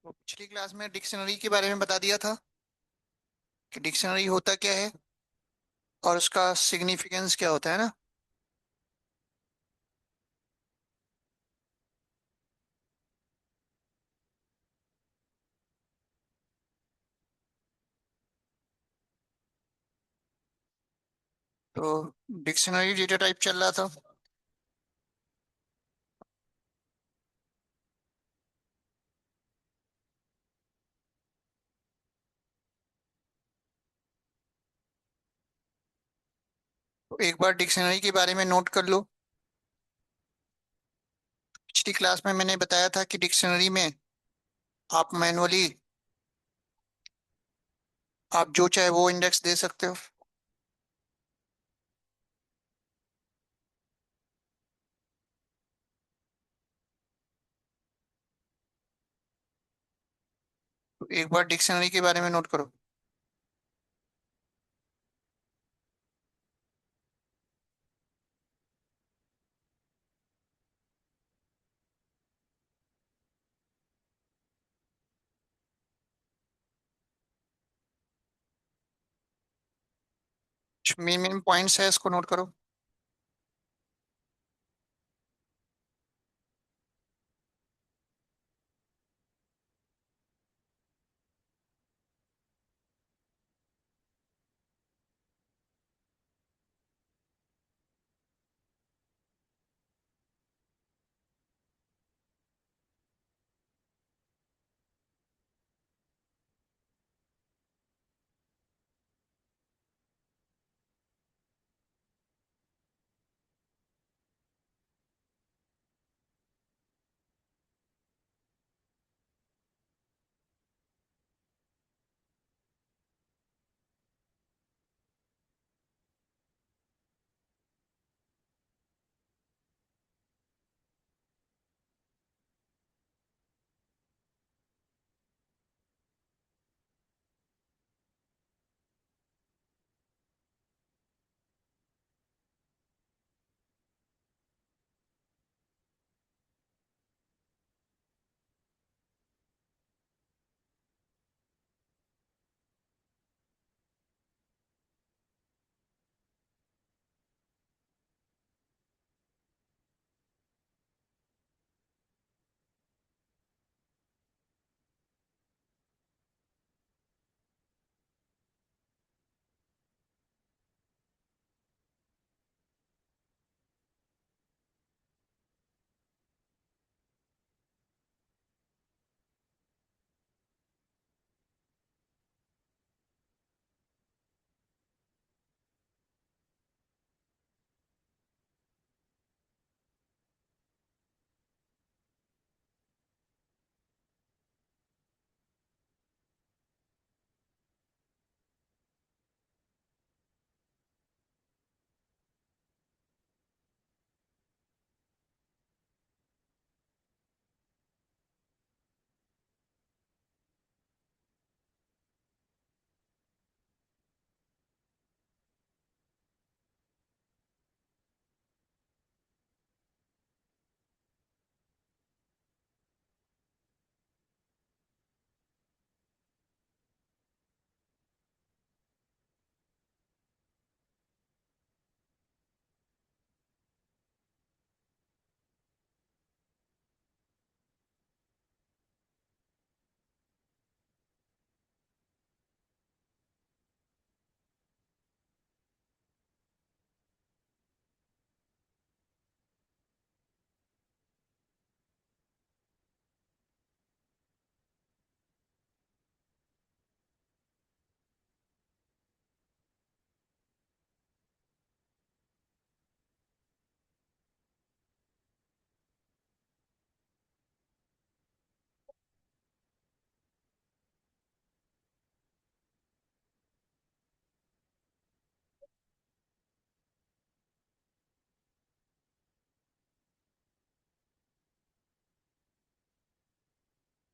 तो पिछली क्लास में डिक्शनरी के बारे में बता दिया था कि डिक्शनरी होता क्या है और उसका सिग्निफिकेंस क्या होता है ना। तो डिक्शनरी डेटा टाइप चल रहा था। तो एक बार डिक्शनरी के बारे में नोट कर लो। पिछली क्लास में मैंने बताया था कि डिक्शनरी में आप मैनुअली आप जो चाहे वो इंडेक्स दे सकते हो। तो एक बार डिक्शनरी के बारे में नोट करो। मेन मेन पॉइंट्स है, इसको नोट करो।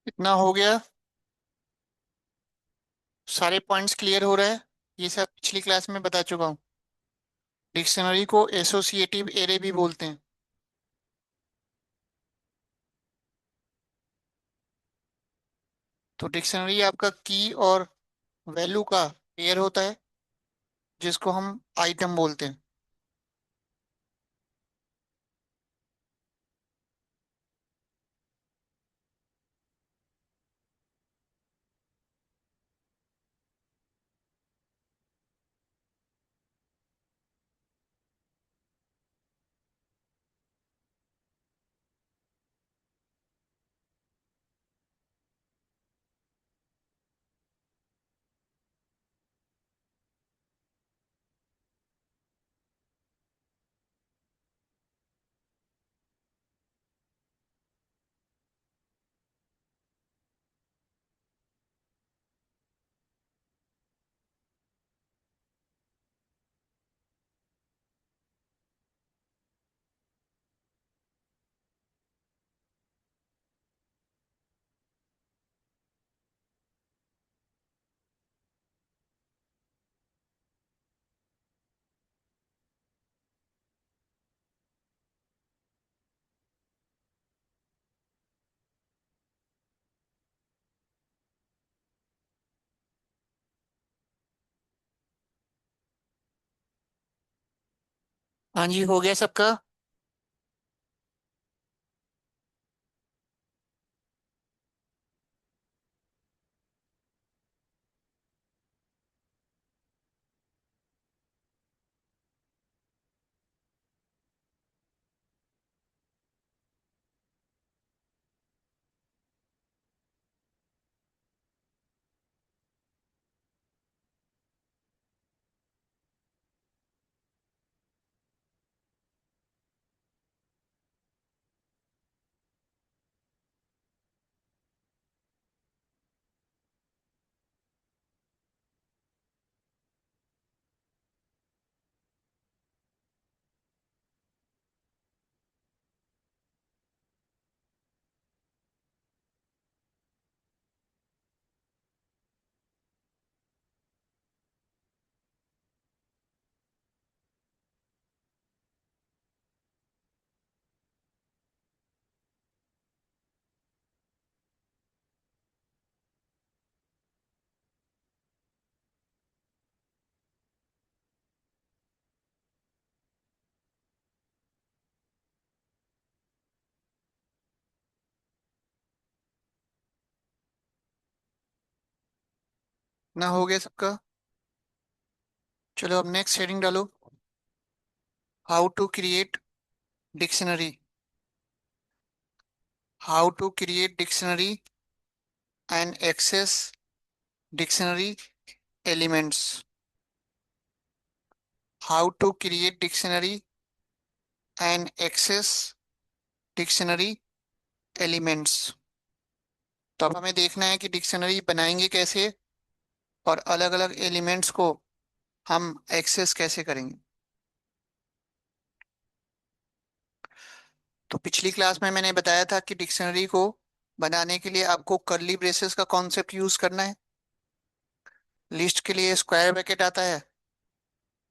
इतना हो गया। सारे पॉइंट्स क्लियर हो रहे हैं। ये सब पिछली क्लास में बता चुका हूँ। डिक्शनरी को एसोसिएटिव एरे भी बोलते हैं। तो डिक्शनरी आपका की और वैल्यू का पेयर होता है, जिसको हम आइटम बोलते हैं। हाँ जी, हो गया सबका। ना, हो गया सबका। चलो अब नेक्स्ट हेडिंग डालो। How to create dictionary. How to create dictionary and access dictionary elements. How to create dictionary and access dictionary elements. तो अब हमें देखना है कि डिक्शनरी बनाएंगे कैसे, और अलग अलग एलिमेंट्स को हम एक्सेस कैसे करेंगे। तो पिछली क्लास में मैंने बताया था कि डिक्शनरी को बनाने के लिए आपको कर्ली ब्रेसेस का कॉन्सेप्ट यूज करना है। लिस्ट के लिए स्क्वायर ब्रैकेट आता है,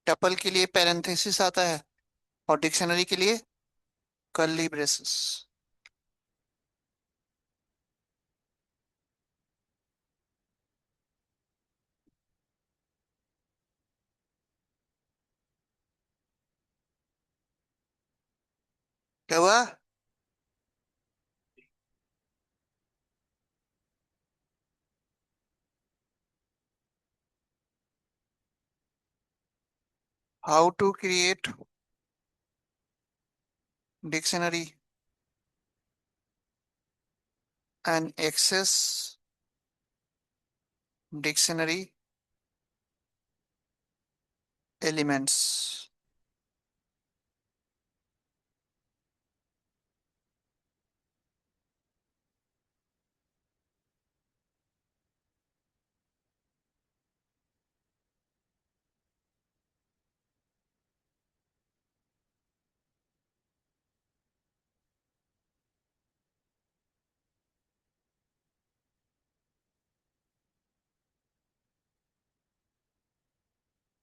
टपल के लिए पैरेंथेसिस आता है, और डिक्शनरी के लिए कर्ली ब्रेसेस। क्या हुआ? How to create dictionary and access dictionary elements.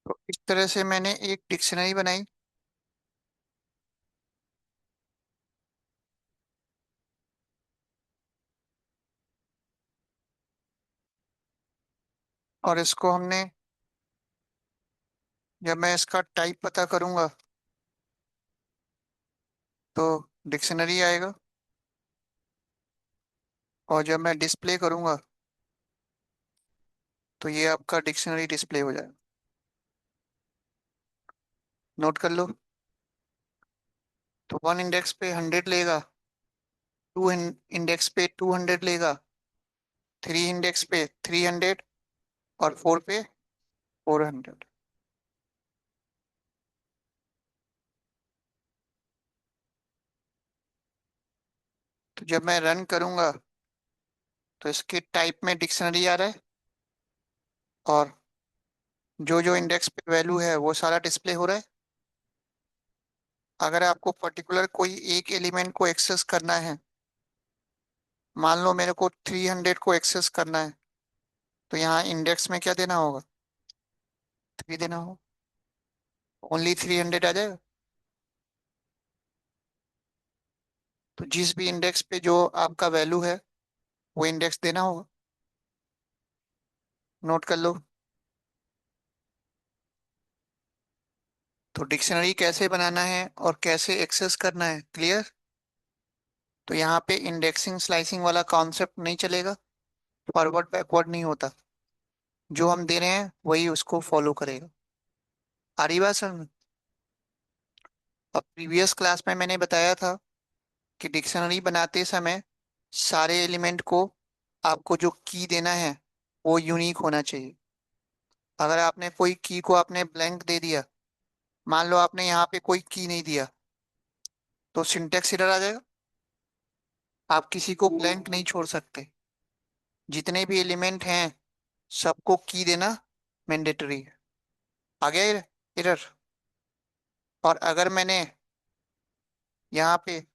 तो इस तरह से मैंने एक डिक्शनरी बनाई। और इसको हमने, जब मैं इसका टाइप पता करूंगा तो डिक्शनरी आएगा, और जब मैं डिस्प्ले करूंगा तो ये आपका डिक्शनरी डिस्प्ले हो जाएगा। नोट कर लो। तो 1 इंडेक्स पे 100 लेगा, 2 इंडेक्स पे 200 लेगा, 3 इंडेक्स पे 300, और 4 पे 400। तो जब मैं रन करूंगा तो इसके टाइप में डिक्शनरी आ रहा है, और जो जो इंडेक्स पे वैल्यू है वो सारा डिस्प्ले हो रहा है। अगर आपको पर्टिकुलर कोई एक एलिमेंट को एक्सेस करना है, मान लो मेरे को 300 को एक्सेस करना है, तो यहाँ इंडेक्स में क्या देना होगा? 3 देना होगा। ओनली 300 आ जाएगा। तो जिस भी इंडेक्स पे जो आपका वैल्यू है वो इंडेक्स देना होगा। नोट कर लो। तो डिक्शनरी कैसे बनाना है और कैसे एक्सेस करना है, क्लियर? तो यहाँ पे इंडेक्सिंग स्लाइसिंग वाला कॉन्सेप्ट नहीं चलेगा, फॉरवर्ड बैकवर्ड नहीं होता। जो हम दे रहे हैं वही उसको फॉलो करेगा। आ रही बात समझ? अब प्रीवियस क्लास में मैंने बताया था कि डिक्शनरी बनाते समय सारे एलिमेंट को आपको जो की देना है वो यूनिक होना चाहिए। अगर आपने कोई की को आपने ब्लैंक दे दिया, मान लो आपने यहाँ पे कोई की नहीं दिया, तो सिंटेक्स एरर आ जाएगा। आप किसी को ब्लैंक नहीं छोड़ सकते। जितने भी एलिमेंट हैं सबको की देना मैंडेटरी है। आ गया एरर? और अगर मैंने यहाँ पे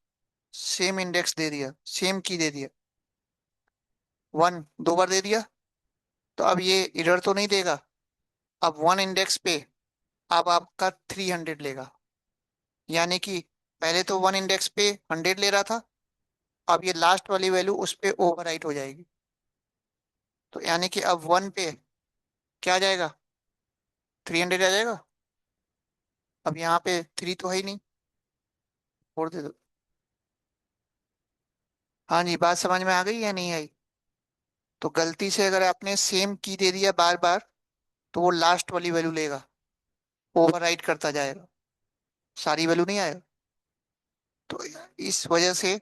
सेम इंडेक्स दे दिया, सेम की दे दिया, 1 2 बार दे दिया, तो अब ये एरर तो नहीं देगा। अब 1 इंडेक्स पे अब आपका 300 लेगा, यानी कि पहले तो 1 इंडेक्स पे 100 ले रहा था, अब ये लास्ट वाली वैल्यू उस पे ओवरराइट हो जाएगी। तो यानी कि अब 1 पे क्या आ जाएगा? 300 आ जाएगा। अब यहाँ पे 3 तो है ही नहीं, 4 दे दो। हाँ जी, बात समझ में आ गई या नहीं आई? तो गलती से अगर आपने सेम की दे दिया बार बार, तो वो लास्ट वाली वैल्यू लेगा, ओवरराइट करता जाएगा, सारी वैल्यू नहीं आएगा। तो इस वजह से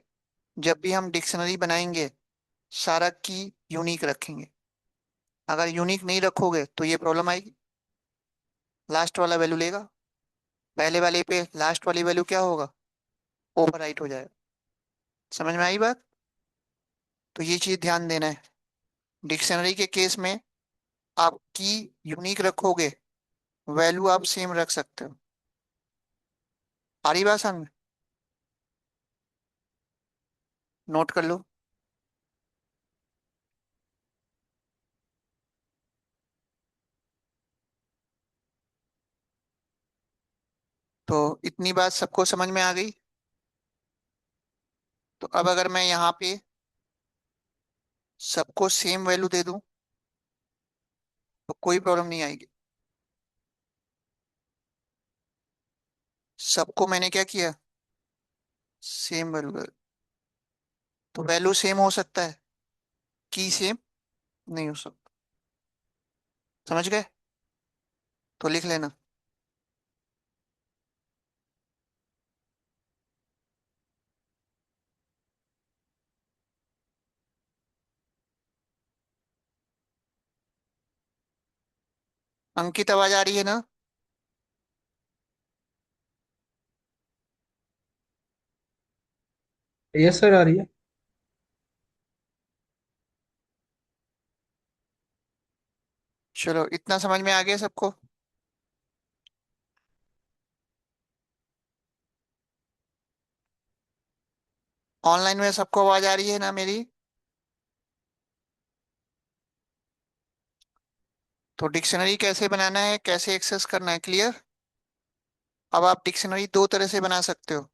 जब भी हम डिक्शनरी बनाएंगे सारा की यूनिक रखेंगे। अगर यूनिक नहीं रखोगे तो ये प्रॉब्लम आएगी, लास्ट वाला वैल्यू लेगा, पहले वाले पे लास्ट वाली वैल्यू क्या होगा? ओवरराइट हो जाएगा। समझ में आई बात? तो ये चीज ध्यान देना है। डिक्शनरी के केस में आप की यूनिक रखोगे, वैल्यू आप सेम रख सकते हो। आ रही बात समझ में? नोट कर लो। तो इतनी बात सबको समझ में आ गई। तो अब अगर मैं यहाँ पे सबको सेम वैल्यू दे दूं तो कोई प्रॉब्लम नहीं आएगी। सबको मैंने क्या किया? Same value. तो वैल्यू सेम हो सकता है, की सेम नहीं हो सकता। समझ गए? तो लिख लेना। अंकित, आवाज आ रही है ना? यस सर, आ रही है। चलो, इतना समझ में आ गया सबको? ऑनलाइन में सबको आवाज आ रही है ना मेरी? तो डिक्शनरी कैसे बनाना है, कैसे एक्सेस करना है, क्लियर? अब आप डिक्शनरी दो तरह से बना सकते हो।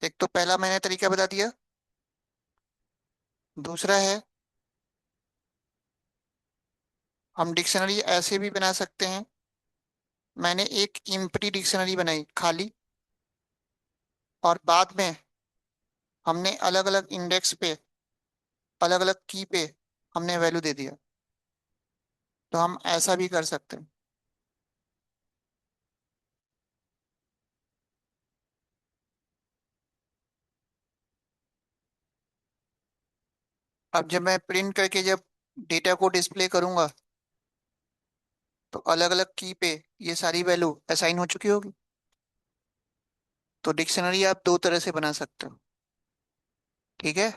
एक तो पहला मैंने तरीका बता दिया, दूसरा है हम डिक्शनरी ऐसे भी बना सकते हैं। मैंने एक इम्प्टी डिक्शनरी बनाई खाली, और बाद में हमने अलग अलग इंडेक्स पे, अलग अलग की पे हमने वैल्यू दे दिया। तो हम ऐसा भी कर सकते हैं। अब जब मैं प्रिंट करके जब डेटा को डिस्प्ले करूंगा, तो अलग अलग की पे ये सारी वैल्यू असाइन हो चुकी होगी। तो डिक्शनरी आप दो तरह से बना सकते हो। ठीक है।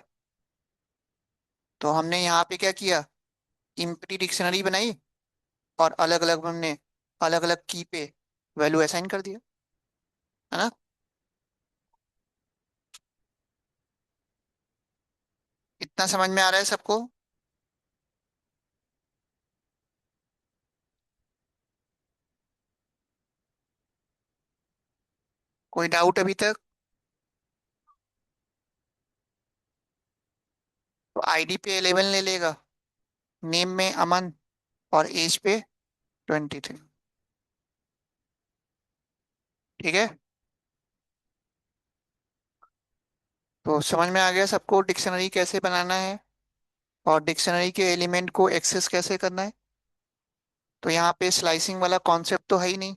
तो हमने यहाँ पे क्या किया, इम्प्टी डिक्शनरी बनाई, और अलग अलग हमने अलग अलग की पे वैल्यू असाइन कर दिया, है ना। इतना समझ में आ रहा है सबको? कोई डाउट अभी तक? तो आईडी पे 11 ले लेगा, नेम में अमन, और एज पे 23। ठीक है। तो समझ में आ गया सबको डिक्शनरी कैसे बनाना है, और डिक्शनरी के एलिमेंट को एक्सेस कैसे करना है। तो यहाँ पे स्लाइसिंग वाला कॉन्सेप्ट तो है ही नहीं,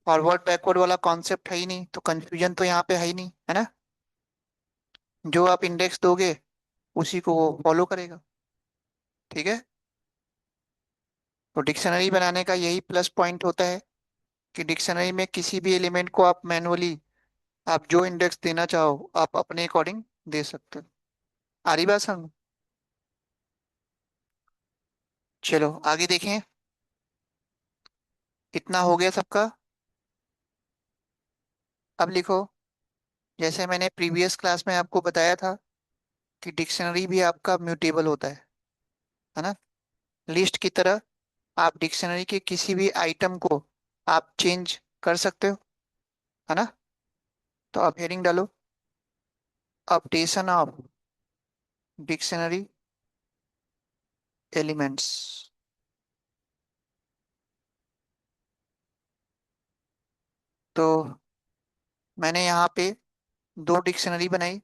फॉरवर्ड बैकवर्ड वाला कॉन्सेप्ट है ही नहीं, तो कंफ्यूजन तो यहाँ पे है ही नहीं, है ना। जो आप इंडेक्स दोगे उसी को वो फॉलो करेगा। ठीक है। तो डिक्शनरी बनाने का यही प्लस पॉइंट होता है कि डिक्शनरी में किसी भी एलिमेंट को आप मैनुअली, आप जो इंडेक्स देना चाहो आप अपने अकॉर्डिंग दे सकते हो। आ रही बात समझ? चलो आगे देखें। इतना हो गया सबका। अब लिखो, जैसे मैंने प्रीवियस क्लास में आपको बताया था कि डिक्शनरी भी आपका म्यूटेबल होता है ना। लिस्ट की तरह आप डिक्शनरी के किसी भी आइटम को आप चेंज कर सकते हो, है ना। तो आप हेडिंग डालो, अपडेशन ऑफ डिक्शनरी एलिमेंट्स। तो मैंने यहाँ पे दो डिक्शनरी बनाई।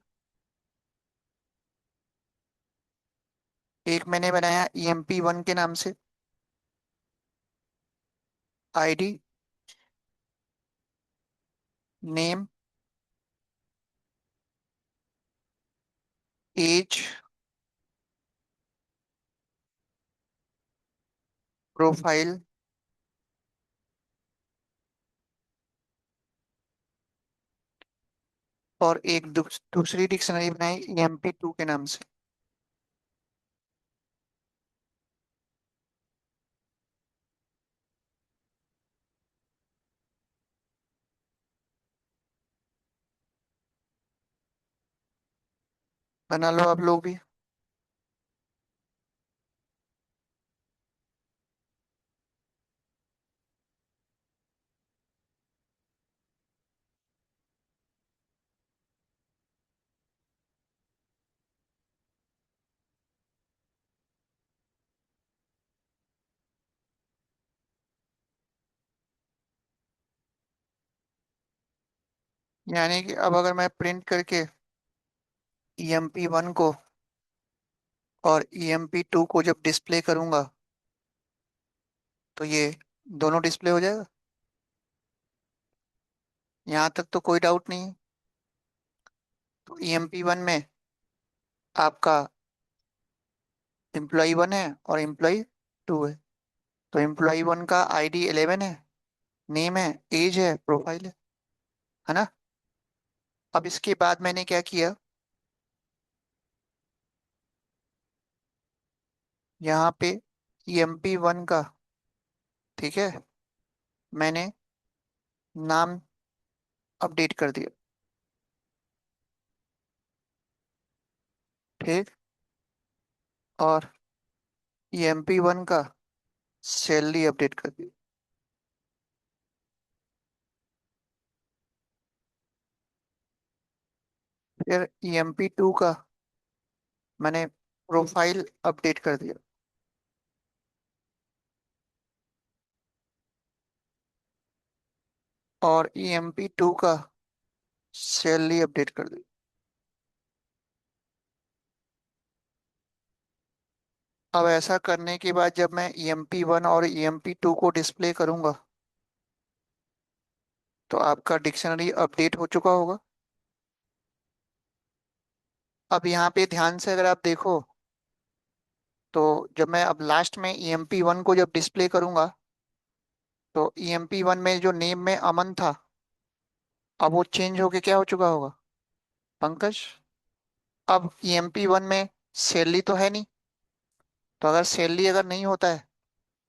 एक मैंने बनाया EMP1 के नाम से, आईडी, नेम, एज, प्रोफाइल, और एक दूसरी डिक्शनरी बनाई EMP2 के नाम से। बना लो आप लोग भी। यानी कि अब अगर मैं प्रिंट करके EMP1 को और EMP2 को जब डिस्प्ले करूंगा, तो ये दोनों डिस्प्ले हो जाएगा। यहाँ तक तो कोई डाउट नहीं है। तो EMP1 में आपका एम्प्लॉय 1 है और एम्प्लॉय 2 है। तो एम्प्लॉय 1 का ID 11 है, नेम है, एज है, प्रोफाइल है ना। अब इसके बाद मैंने क्या किया, यहाँ पे EMP1 का, ठीक है, मैंने नाम अपडेट कर दिया। ठीक। और EMP1 का सैलरी अपडेट कर दी। फिर EMP2 का मैंने प्रोफाइल अपडेट कर दिया। और EMP2 का सैलरी अपडेट कर दी। अब ऐसा करने के बाद जब मैं EMP1 और EMP2 को डिस्प्ले करूंगा तो आपका डिक्शनरी अपडेट हो चुका होगा। अब यहाँ पे ध्यान से अगर आप देखो तो जब मैं अब लास्ट में EMP1 को जब डिस्प्ले करूंगा तो EMP1 में जो नेम में अमन था अब वो चेंज होके क्या हो चुका होगा, पंकज। अब EMP1 में सैलरी तो है नहीं, तो अगर सैलरी अगर नहीं होता है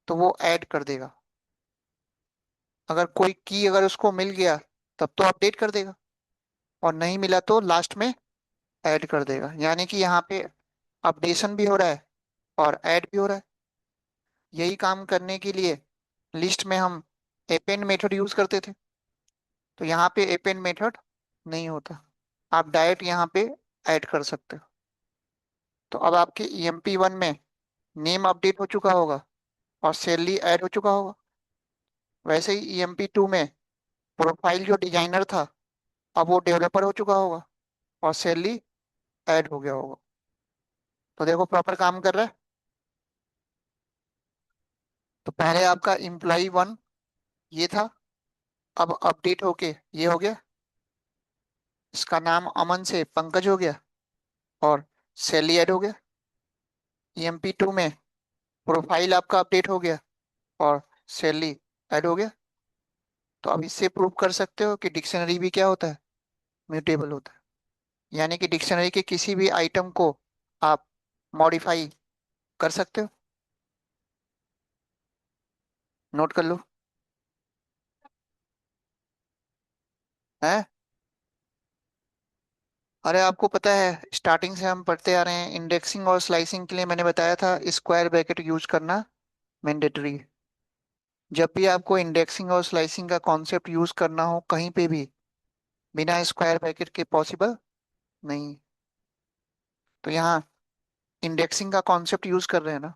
तो वो ऐड कर देगा। अगर कोई की अगर उसको मिल गया तब तो अपडेट कर देगा, और नहीं मिला तो लास्ट में ऐड कर देगा। यानी कि यहाँ पे अपडेशन भी हो रहा है और ऐड भी हो रहा है। यही काम करने के लिए लिस्ट में हम अपेंड मेथड यूज करते थे, तो यहाँ पे अपेंड मेथड नहीं होता, आप डायरेक्ट यहाँ पे ऐड कर सकते हो। तो अब आपके EMP1 में नेम अपडेट हो चुका होगा और सैलरी ऐड हो चुका होगा। वैसे ही EMP2 में प्रोफाइल जो डिजाइनर था अब वो डेवलपर हो चुका होगा और सैलरी ऐड हो गया होगा। तो देखो प्रॉपर काम कर रहा है। तो पहले आपका एम्प्लॉय 1 ये था, अब अपडेट होके ये हो गया, इसका नाम अमन से पंकज हो गया और सैलरी ऐड हो गया। EMP2 में प्रोफाइल आपका अपडेट हो गया और सैलरी ऐड हो गया। तो अब इससे प्रूव कर सकते हो कि डिक्शनरी भी क्या होता है, म्यूटेबल होता है। यानी कि डिक्शनरी के किसी भी आइटम को आप मॉडिफाई कर सकते हो। नोट कर लो। है, अरे आपको पता है स्टार्टिंग से हम पढ़ते आ रहे हैं, इंडेक्सिंग और स्लाइसिंग के लिए मैंने बताया था स्क्वायर ब्रैकेट यूज करना मैंडेटरी। जब भी आपको इंडेक्सिंग और स्लाइसिंग का कॉन्सेप्ट यूज करना हो कहीं पे भी, बिना स्क्वायर ब्रैकेट के पॉसिबल नहीं। तो यहाँ इंडेक्सिंग का कॉन्सेप्ट यूज कर रहे हैं ना,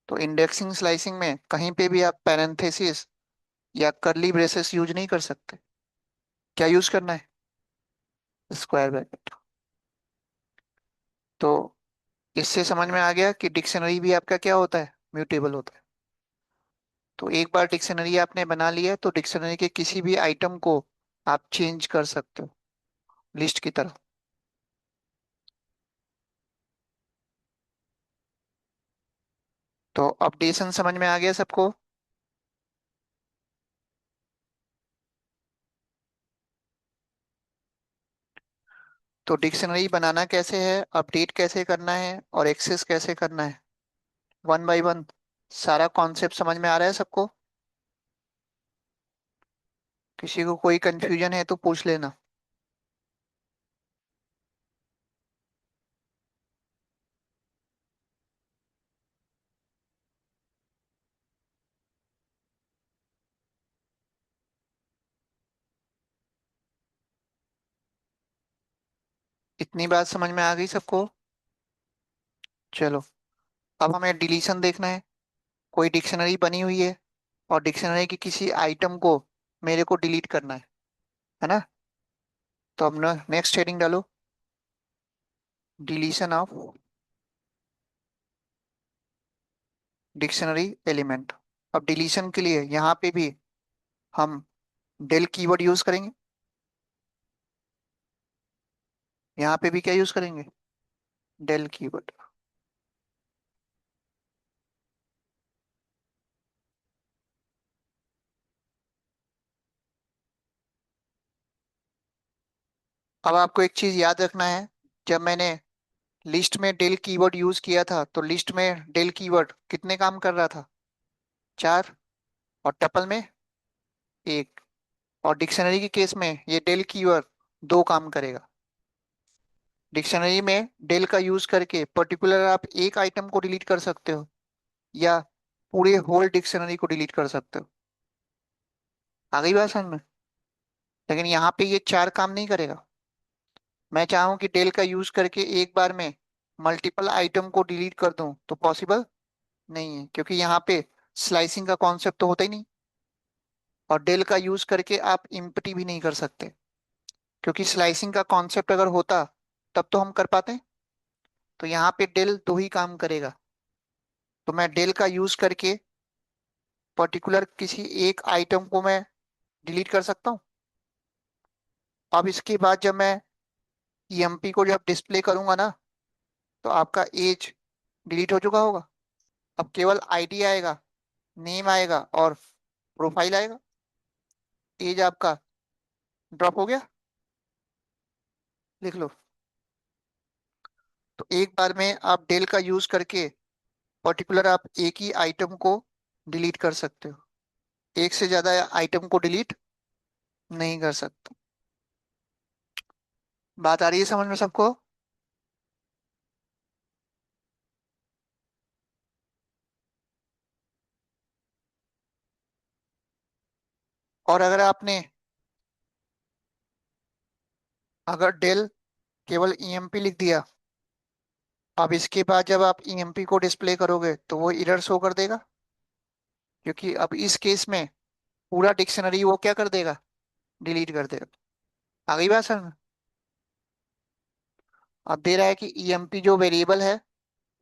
तो इंडेक्सिंग स्लाइसिंग में कहीं पे भी आप पैरेंथेसिस या कर्ली ब्रेसेस यूज नहीं कर सकते। क्या यूज करना है, स्क्वायर ब्रैकेट। तो इससे समझ में आ गया कि डिक्शनरी भी आपका क्या होता है, म्यूटेबल होता है। तो एक बार डिक्शनरी आपने बना लिया तो डिक्शनरी के किसी भी आइटम को आप चेंज कर सकते हो लिस्ट की तरह। तो अपडेशन समझ में आ गया सबको। तो डिक्शनरी बनाना कैसे है, अपडेट कैसे करना है और एक्सेस कैसे करना है, वन बाय वन सारा कॉन्सेप्ट समझ में आ रहा है सबको। किसी को कोई कंफ्यूजन है तो पूछ लेना। इतनी बात समझ में आ गई सबको। चलो, अब हमें डिलीशन देखना है। कोई डिक्शनरी बनी हुई है और डिक्शनरी की किसी आइटम को मेरे को डिलीट करना है ना। तो अब नेक्स्ट हेडिंग डालो, डिलीशन ऑफ डिक्शनरी एलिमेंट। अब डिलीशन के लिए यहाँ पे भी हम डेल कीवर्ड यूज करेंगे। यहाँ पे भी क्या यूज करेंगे, डेल कीवर्ड। अब आपको एक चीज याद रखना है, जब मैंने लिस्ट में डेल कीवर्ड यूज किया था तो लिस्ट में डेल कीवर्ड कितने काम कर रहा था, 4, और टपल में 1। और डिक्शनरी के केस में ये डेल कीवर्ड 2 काम करेगा। डिक्शनरी में डेल का यूज करके पर्टिकुलर आप एक आइटम को डिलीट कर सकते हो या पूरे होल डिक्शनरी को डिलीट कर सकते हो। आ गई बात समझ में। लेकिन यहाँ पे ये 4 काम नहीं करेगा। मैं चाहूँ कि डेल का यूज करके एक बार में मल्टीपल आइटम को डिलीट कर दूं तो पॉसिबल नहीं है, क्योंकि यहाँ पे स्लाइसिंग का कॉन्सेप्ट तो होता ही नहीं। और डेल का यूज करके आप इम्पटी भी नहीं कर सकते, क्योंकि स्लाइसिंग का कॉन्सेप्ट अगर होता तब तो हम कर पाते। तो यहाँ पे डेल दो ही काम करेगा। तो मैं डेल का यूज करके पर्टिकुलर किसी एक आइटम को मैं डिलीट कर सकता हूँ। अब इसके बाद जब मैं ईएमपी को जब डिस्प्ले करूंगा ना, तो आपका एज डिलीट हो चुका होगा। अब केवल आईडी आएगा, नेम आएगा और प्रोफाइल आएगा। एज आपका ड्रॉप हो गया। लिख लो। तो एक बार में आप डेल का यूज करके पर्टिकुलर आप एक ही आइटम को डिलीट कर सकते हो। एक से ज्यादा आइटम को डिलीट नहीं कर सकते। बात आ रही है समझ में सबको? और अगर आपने, अगर डेल केवल ईएमपी लिख दिया, अब इसके बाद जब आप ईएमपी को डिस्प्ले करोगे तो वो एरर शो कर देगा, क्योंकि अब इस केस में पूरा डिक्शनरी वो क्या कर देगा, डिलीट कर देगा। आ गई बात समझ में? अब दे रहा है कि ईएमपी जो वेरिएबल है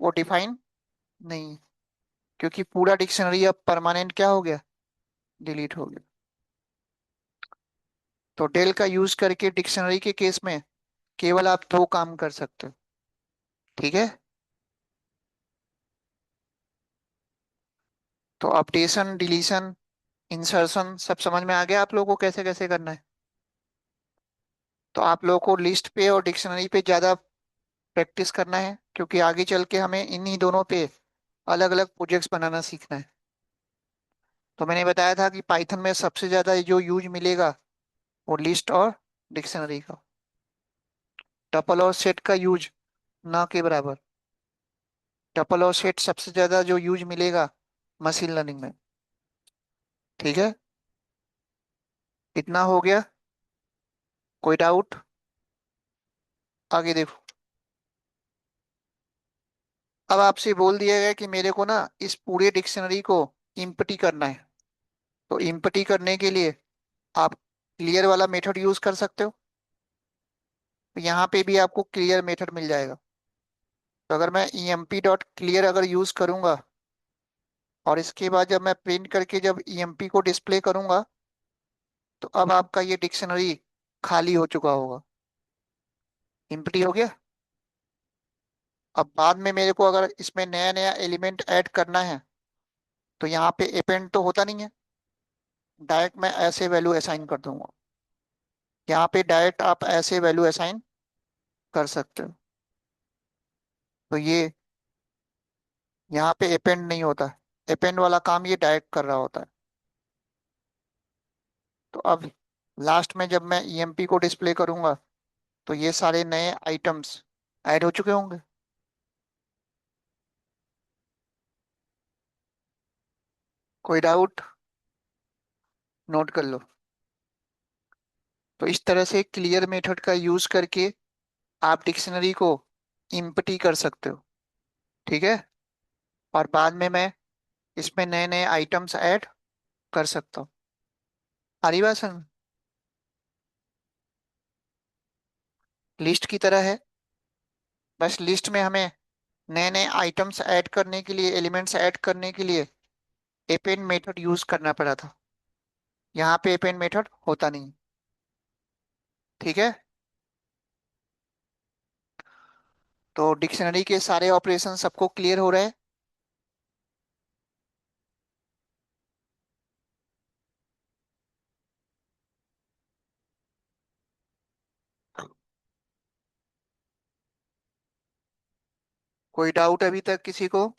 वो डिफाइन नहीं है, क्योंकि पूरा डिक्शनरी अब परमानेंट क्या हो गया, डिलीट हो गया। तो डेल का यूज करके डिक्शनरी के केस में केवल आप दो काम कर सकते हो। ठीक है। तो अपडेशन, डिलीशन, इंसर्शन सब समझ में आ गया आप लोगों को कैसे कैसे करना है? तो आप लोगों को लिस्ट पे और डिक्शनरी पे ज्यादा प्रैक्टिस करना है, क्योंकि आगे चल के हमें इन्हीं दोनों पे अलग अलग प्रोजेक्ट्स बनाना सीखना है। तो मैंने बताया था कि पाइथन में सबसे ज्यादा जो यूज मिलेगा वो लिस्ट और डिक्शनरी का। टपल और सेट का यूज ना के बराबर। टपल और सेट सबसे ज्यादा जो यूज मिलेगा मशीन लर्निंग में। ठीक है। इतना हो गया। कोई डाउट? आगे देखो। अब आपसे बोल दिया गया कि मेरे को ना इस पूरे डिक्शनरी को इम्पटी करना है। तो इम्पटी करने के लिए आप क्लियर वाला मेथड यूज कर सकते हो। तो यहाँ पे भी आपको क्लियर मेथड मिल जाएगा। तो अगर मैं emp डॉट क्लियर अगर यूज करूंगा और इसके बाद जब मैं प्रिंट करके जब emp को डिस्प्ले करूंगा, तो अब आपका ये डिक्शनरी खाली हो चुका होगा, एम्प्टी हो गया। अब बाद में मेरे को अगर इसमें नया नया एलिमेंट ऐड करना है, तो यहाँ पे अपेंड तो होता नहीं है, डायरेक्ट मैं ऐसे वैल्यू असाइन कर दूंगा। यहाँ पे डायरेक्ट आप ऐसे वैल्यू असाइन कर सकते हो। तो ये यहाँ पे अपेंड नहीं होता, अपेंड वाला काम ये डायरेक्ट कर रहा होता है। तो अब लास्ट में जब मैं ईएमपी को डिस्प्ले करूंगा, तो ये सारे नए आइटम्स ऐड हो चुके होंगे। कोई डाउट? नोट कर लो। तो इस तरह से क्लियर मेथड का यूज करके आप डिक्शनरी को इम्पटी कर सकते हो। ठीक है। और बाद में मैं इसमें नए नए आइटम्स ऐड कर सकता हूँ। आ रही बात समझ? लिस्ट की तरह है। बस लिस्ट में हमें नए नए आइटम्स ऐड करने के लिए, एलिमेंट्स ऐड करने के लिए अपेंड मेथड यूज करना पड़ा था। यहाँ पे अपेंड मेथड होता नहीं। ठीक है। तो डिक्शनरी के सारे ऑपरेशन सबको क्लियर हो रहे हैं? कोई डाउट अभी तक किसी को?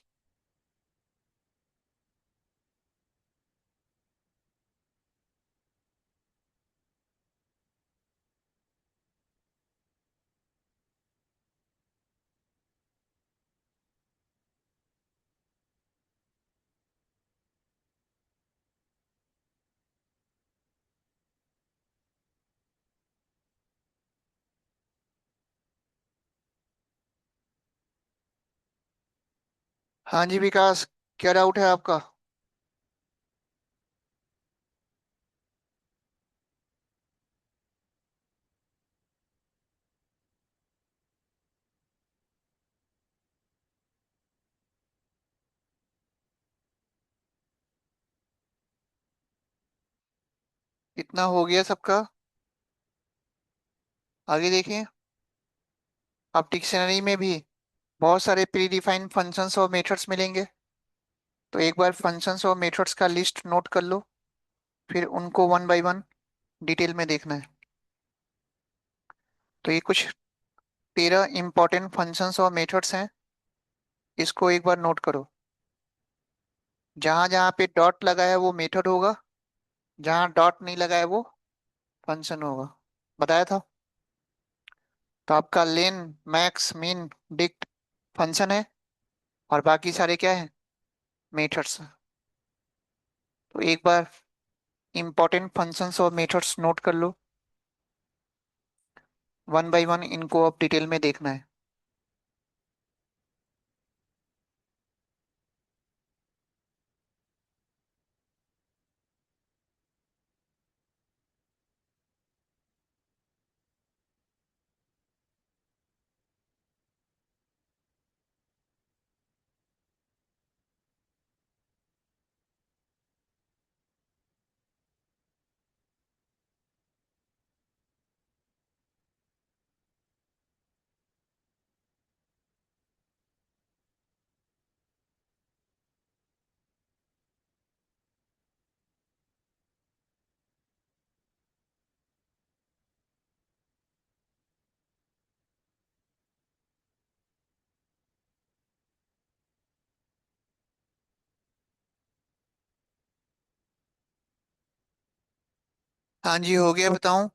हाँ जी विकास, क्या डाउट है आपका? इतना हो गया सबका। आगे देखिए। अब डिक्शनरी में भी बहुत सारे प्री डिफाइंड फंक्शंस और मेथड्स मिलेंगे। तो एक बार फंक्शंस और मेथड्स का लिस्ट नोट कर लो, फिर उनको वन बाय वन डिटेल में देखना है। तो ये कुछ 13 इंपॉर्टेंट फंक्शंस और मेथड्स हैं, इसको एक बार नोट करो। जहां जहां पे डॉट लगा है वो मेथड होगा, जहां डॉट नहीं लगा है वो फंक्शन होगा। बताया था। तो आपका लेन, मैक्स, मिन, डिक्ट फंक्शन है, और बाकी सारे क्या है, मेथड्स। तो एक बार इंपॉर्टेंट फंक्शंस और मेथड्स नोट कर लो, वन बाय वन इनको अब डिटेल में देखना है। हाँ जी, हो गया, बताऊं।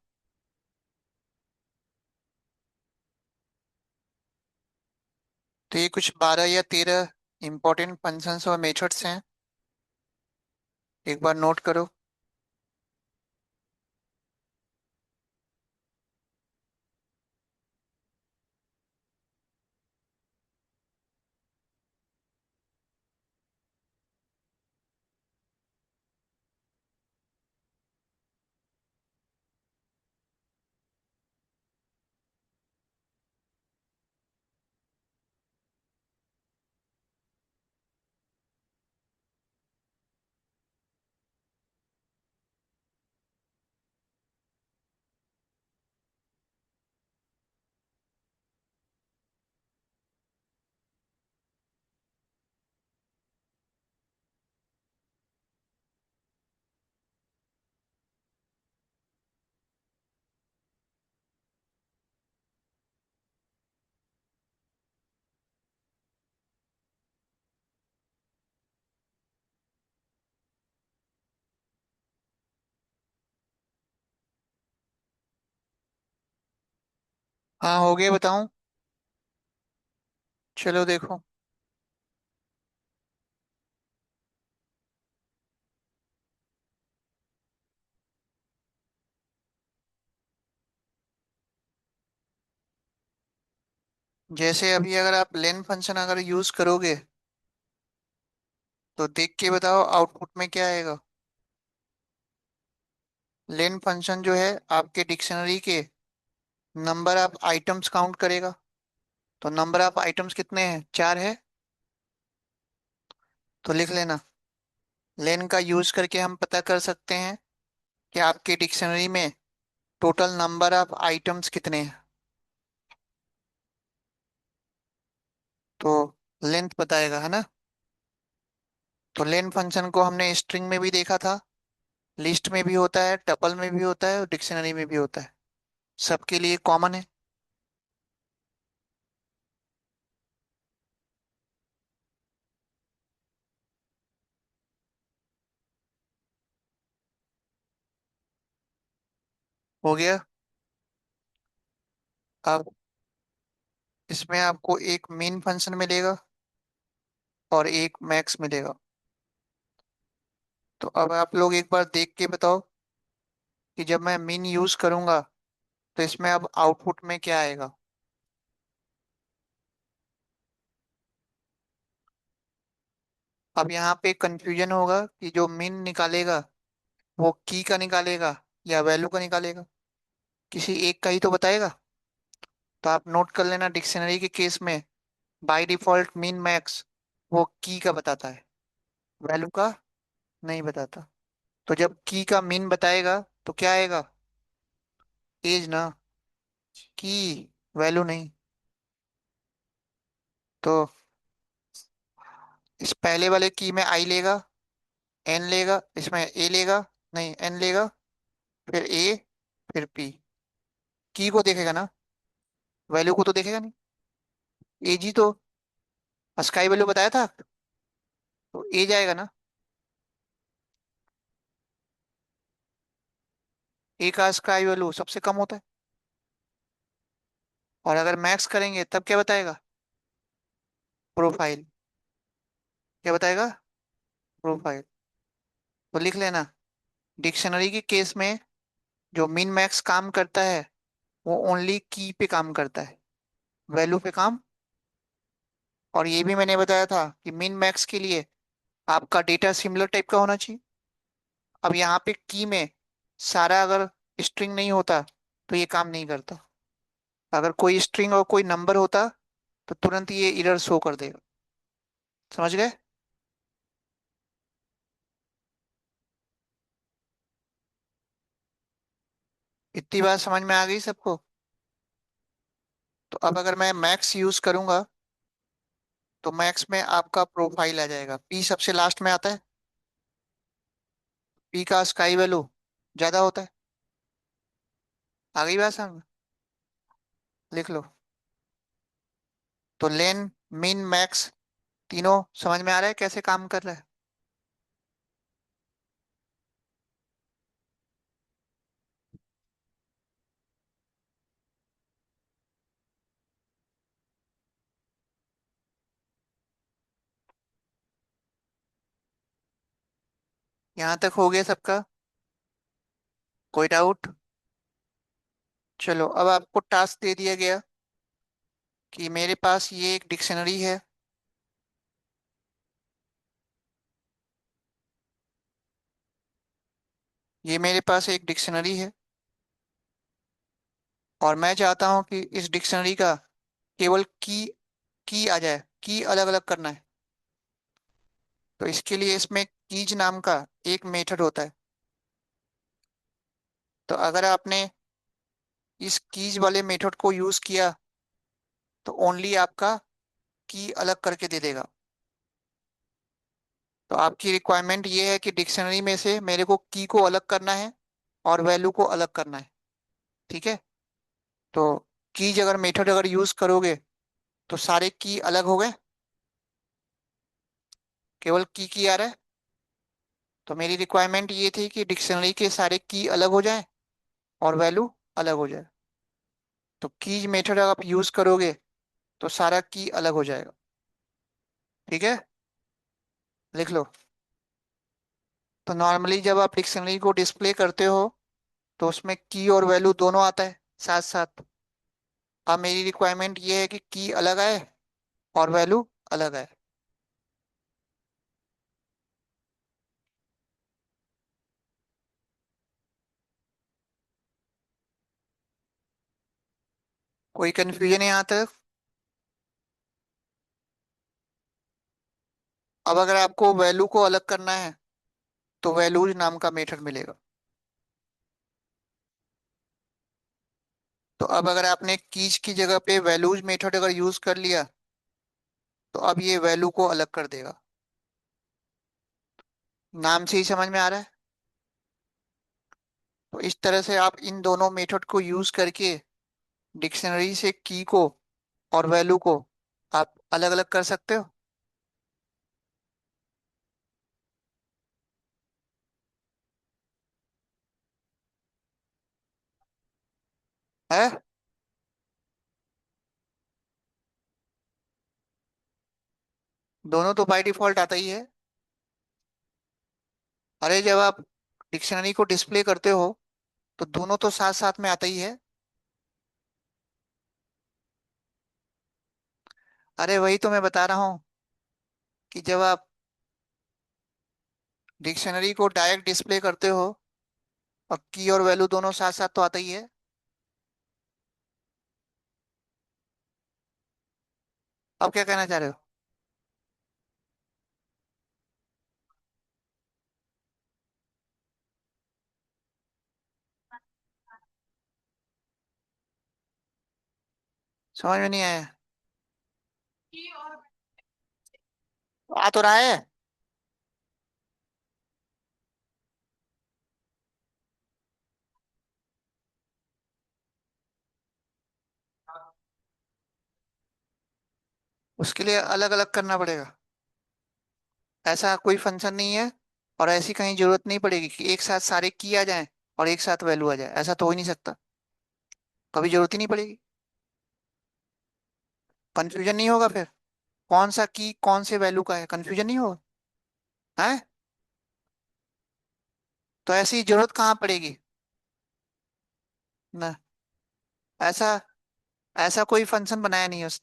तो ये कुछ 12 या 13 इंपॉर्टेंट फंक्शंस और मेथड्स हैं, एक बार नोट करो। हाँ, हो गया, बताऊं। चलो देखो। जैसे अभी अगर आप लेन फंक्शन अगर यूज करोगे, तो देख के बताओ आउटपुट में क्या आएगा। लेन फंक्शन जो है आपके डिक्शनरी के नंबर ऑफ आइटम्स काउंट करेगा। तो नंबर ऑफ आइटम्स कितने हैं, 4 है। तो लिख लेना। लेन का यूज करके हम पता कर सकते हैं कि आपके डिक्शनरी में टोटल नंबर ऑफ आइटम्स कितने हैं। तो लेंथ बताएगा, है ना। तो लेन फंक्शन को हमने स्ट्रिंग में भी देखा था, लिस्ट में भी होता है, टपल में भी होता है, और डिक्शनरी में भी होता है। सबके लिए कॉमन है। हो गया। अब इसमें आपको एक मेन फंक्शन मिलेगा और एक मैक्स मिलेगा। तो अब आप लोग एक बार देख के बताओ कि जब मैं मेन यूज करूंगा तो इसमें अब आउटपुट में क्या आएगा। अब यहाँ पे कंफ्यूजन होगा कि जो मेन निकालेगा वो की का निकालेगा या वैल्यू का निकालेगा। किसी एक का ही तो बताएगा। तो आप नोट कर लेना, डिक्शनरी के केस में बाय डिफॉल्ट मिन मैक्स वो की का बताता है, वैल्यू का नहीं बताता। तो जब की का मीन बताएगा तो क्या आएगा? एज ना, की वैल्यू नहीं। तो इस पहले वाले की में आई लेगा, एन लेगा, इसमें ए लेगा, नहीं एन लेगा, फिर ए, फिर पी। की को देखेगा ना, वैल्यू को तो देखेगा नहीं। एज ही तो स्काई वैल्यू बताया था, तो ए जाएगा ना। ए का स्काई वैल्यू सबसे कम होता है। और अगर मैक्स करेंगे तब क्या बताएगा? प्रोफाइल। क्या बताएगा? प्रोफाइल। तो लिख लेना, डिक्शनरी के केस में जो मिन मैक्स काम करता है वो ओनली की पे काम करता है, वैल्यू पे काम। और ये भी मैंने बताया था कि मिन मैक्स के लिए आपका डेटा सिमिलर टाइप का होना चाहिए। अब यहाँ पे की में सारा अगर स्ट्रिंग नहीं होता तो ये काम नहीं करता। अगर कोई स्ट्रिंग और कोई नंबर होता तो तुरंत ये एरर शो कर देगा। समझ गए? इतनी बात समझ में आ गई सबको? तो अब अगर मैं मैक्स यूज करूंगा तो मैक्स में आपका प्रोफाइल आ जाएगा, पी सबसे लास्ट में आता है। पी का स्काई वैल्यू ज्यादा होता है। आ गई बात समझ में? लिख लो। तो लेन, मिन, मैक्स तीनों समझ में आ रहा है कैसे काम कर रहा है? यहाँ तक हो गया सबका? कोई डाउट? चलो अब आपको टास्क दे दिया गया कि मेरे पास ये एक डिक्शनरी है। ये मेरे पास एक डिक्शनरी है और मैं चाहता हूं कि इस डिक्शनरी का केवल की आ जाए, की अलग अलग करना है। तो इसके लिए इसमें कीज नाम का एक मेथड होता है। तो अगर आपने इस कीज वाले मेथड को यूज किया तो ओनली आपका की अलग करके दे देगा। तो आपकी रिक्वायरमेंट ये है कि डिक्शनरी में से मेरे को की को अलग करना है और वैल्यू को अलग करना है। ठीक है? तो कीज अगर मेथड अगर यूज करोगे तो सारे की अलग हो गए, केवल की आ रहा है। तो मेरी रिक्वायरमेंट ये थी कि डिक्शनरी के सारे की अलग हो जाए और वैल्यू अलग हो जाए। तो कीज मेथड अगर आप यूज करोगे तो सारा की अलग हो जाएगा। ठीक है? लिख लो। तो नॉर्मली जब आप डिक्शनरी को डिस्प्ले करते हो तो उसमें की और वैल्यू दोनों आता है साथ साथ। अब मेरी रिक्वायरमेंट ये है कि की अलग आए और वैल्यू अलग आए। कोई कंफ्यूजन है यहाँ तक? अब अगर आपको वैल्यू को अलग करना है तो वैल्यूज नाम का मेथड मिलेगा। तो अब अगर आपने कीज की जगह पे वैल्यूज मेथड अगर यूज कर लिया तो अब ये वैल्यू को अलग कर देगा। नाम से ही समझ में आ रहा है? तो इस तरह से आप इन दोनों मेथड को यूज करके डिक्शनरी से की को और वैल्यू को आप अलग अलग कर सकते हो। है? दोनों तो बाय डिफॉल्ट आता ही है। अरे जब आप डिक्शनरी को डिस्प्ले करते हो तो दोनों तो साथ साथ में आता ही है। अरे वही तो मैं बता रहा हूँ कि जब आप डिक्शनरी को डायरेक्ट डिस्प्ले करते हो और की और वैल्यू दोनों साथ साथ तो आता ही है। अब क्या कहना चाह रहे हो? समझ में नहीं आया? आ तो रहा है। उसके लिए अलग अलग करना पड़ेगा। ऐसा कोई फंक्शन नहीं है, और ऐसी कहीं जरूरत नहीं पड़ेगी कि एक साथ सारे की आ जाएं और एक साथ वैल्यू आ जाए। ऐसा तो हो ही नहीं सकता। कभी जरूरत ही नहीं पड़ेगी। कंफ्यूजन नहीं होगा फिर। कौन सा की कौन से वैल्यू का है, कंफ्यूजन नहीं होगा। है। तो ऐसी जरूरत कहाँ पड़ेगी? ना। ऐसा ऐसा कोई फंक्शन बनाया नहीं है उस।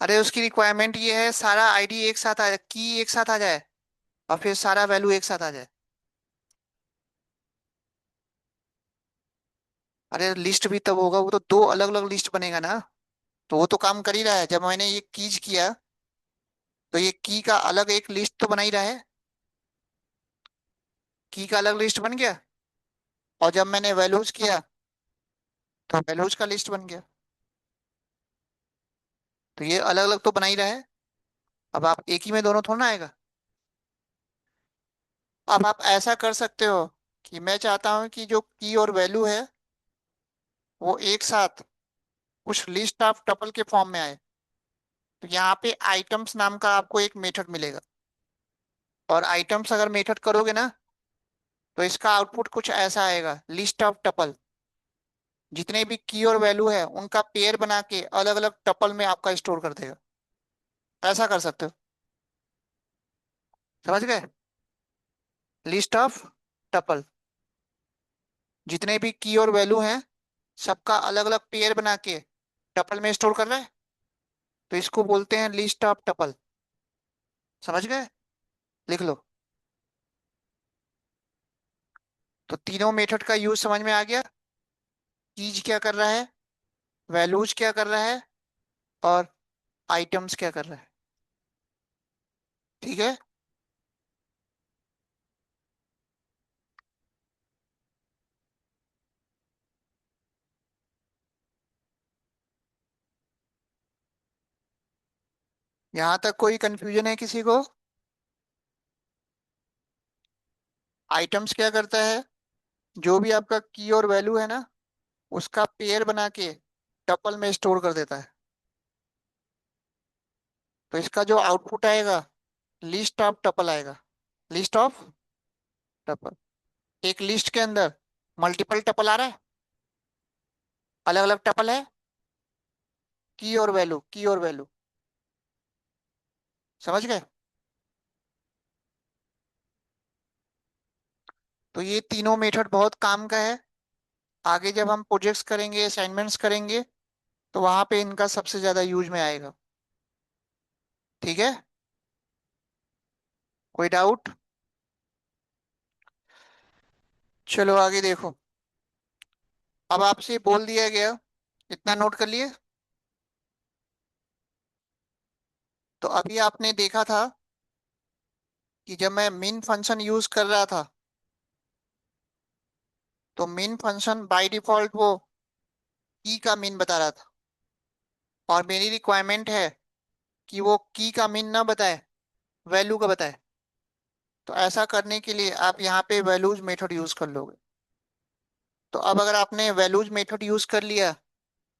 अरे उसकी रिक्वायरमेंट ये है, सारा आईडी एक साथ आ जाए, की एक साथ आ जाए, और फिर सारा वैल्यू एक साथ आ जाए। अरे लिस्ट भी तब होगा, वो तो दो अलग अलग लिस्ट बनेगा ना। तो वो तो काम कर ही रहा है। जब मैंने ये कीज किया, तो ये की का अलग एक लिस्ट तो बना ही रहा है। की का अलग लिस्ट बन गया। और जब मैंने वैल्यूज किया, तो वैल्यूज का लिस्ट बन गया। तो ये अलग अलग तो बना ही रहा है। अब आप एक ही में दोनों थोड़ा ना आएगा। अब आप ऐसा कर सकते हो कि मैं चाहता हूं कि जो की और वैल्यू है, वो एक साथ कुछ लिस्ट ऑफ टपल के फॉर्म में आए। तो यहाँ पे आइटम्स नाम का आपको एक मेथड मिलेगा। और आइटम्स अगर मेथड करोगे ना, तो इसका आउटपुट कुछ ऐसा आएगा, लिस्ट ऑफ टपल। जितने भी की और वैल्यू है उनका पेयर बना के अलग अलग टपल में आपका स्टोर कर देगा। ऐसा कर सकते हो। समझ गए? लिस्ट ऑफ टपल, जितने भी की और वैल्यू हैं, सबका अलग अलग पेयर बना के टपल में स्टोर कर रहा है। तो इसको बोलते हैं लिस्ट ऑफ टपल। समझ गए? लिख लो। तो तीनों मेथड का यूज समझ में आ गया। कीज क्या कर रहा है, वैल्यूज क्या कर रहा है, और आइटम्स क्या कर रहा है। ठीक है। यहां तक कोई कंफ्यूजन है किसी को? आइटम्स क्या करता है, जो भी आपका की और वैल्यू है ना, उसका पेयर बना के टपल में स्टोर कर देता है। तो इसका जो आउटपुट आएगा, लिस्ट ऑफ टपल आएगा। List of tuple. एक लिस्ट के अंदर मल्टीपल टपल आ रहा है, अलग अलग टपल है, की और वैल्यू, की और वैल्यू। समझ गए? तो ये तीनों मेथड बहुत काम का है। आगे जब हम प्रोजेक्ट्स करेंगे, असाइनमेंट्स करेंगे, तो वहां पे इनका सबसे ज्यादा यूज में आएगा। ठीक है। कोई डाउट? चलो आगे देखो। अब आपसे बोल दिया गया, इतना नोट कर लिए। तो अभी आपने देखा था कि जब मैं मेन फंक्शन यूज कर रहा था, तो मेन फंक्शन बाय डिफॉल्ट वो की का मीन बता रहा था। और मेरी रिक्वायरमेंट है कि वो की का मीन ना बताए, वैल्यू का बताए। तो ऐसा करने के लिए आप यहाँ पे वैल्यूज मेथड यूज कर लोगे। तो अब अगर आपने वैल्यूज मेथड यूज कर लिया,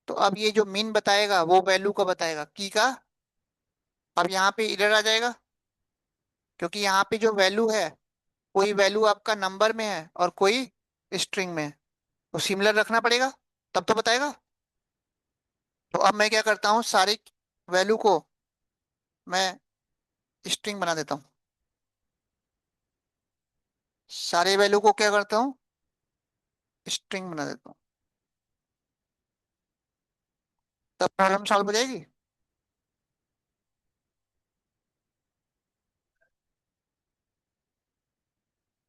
तो अब ये जो मीन बताएगा वो वैल्यू का बताएगा, की का। अब यहाँ पे इधर आ जाएगा, क्योंकि यहाँ पे जो वैल्यू है, कोई वैल्यू आपका नंबर में है और कोई स्ट्रिंग में है। तो सिमिलर रखना पड़ेगा, तब तो बताएगा। तो अब मैं क्या करता हूँ, सारी वैल्यू को मैं स्ट्रिंग बना देता हूँ। सारे वैल्यू को क्या करता हूँ, स्ट्रिंग बना देता हूँ। तब प्रॉब्लम सॉल्व हो जाएगी।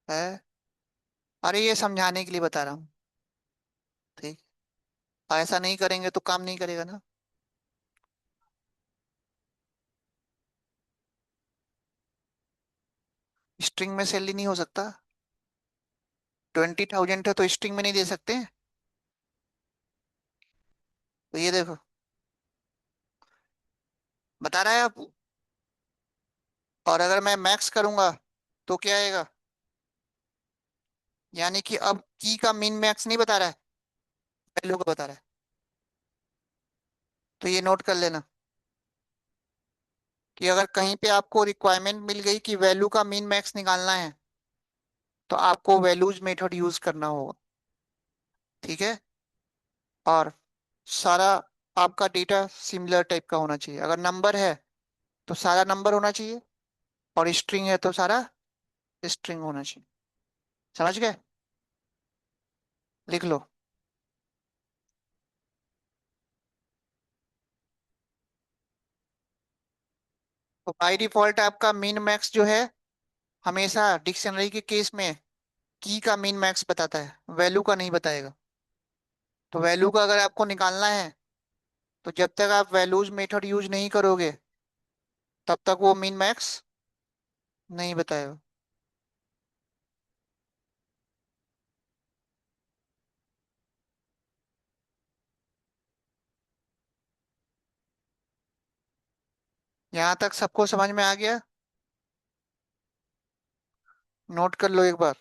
है। अरे ये समझाने के लिए बता रहा हूँ। ठीक। ऐसा नहीं करेंगे तो काम नहीं करेगा ना। स्ट्रिंग में सैलरी नहीं हो सकता। 20,000 है तो स्ट्रिंग में नहीं दे सकते। तो ये देखो, बता रहा है आप। और अगर मैं मैक्स करूंगा तो क्या आएगा? यानी कि अब की का मिन मैक्स नहीं बता रहा है, वैल्यू का बता रहा है। तो ये नोट कर लेना कि अगर कहीं पे आपको रिक्वायरमेंट मिल गई कि वैल्यू का मिन मैक्स निकालना है, तो आपको वैल्यूज मेथड यूज करना होगा। ठीक है। और सारा आपका डेटा सिमिलर टाइप का होना चाहिए। अगर नंबर है तो सारा नंबर होना चाहिए, और स्ट्रिंग है तो सारा स्ट्रिंग होना चाहिए। समझ गए? लिख लो। तो बाय डिफॉल्ट आपका मिन मैक्स जो है, हमेशा डिक्शनरी के केस में की का मिन मैक्स बताता है, वैल्यू का नहीं बताएगा। तो वैल्यू का अगर आपको निकालना है, तो जब तक आप वैल्यूज मेथड यूज नहीं करोगे, तब तक वो मिन मैक्स नहीं बताएगा। यहाँ तक सबको समझ में आ गया? नोट कर लो एक बार।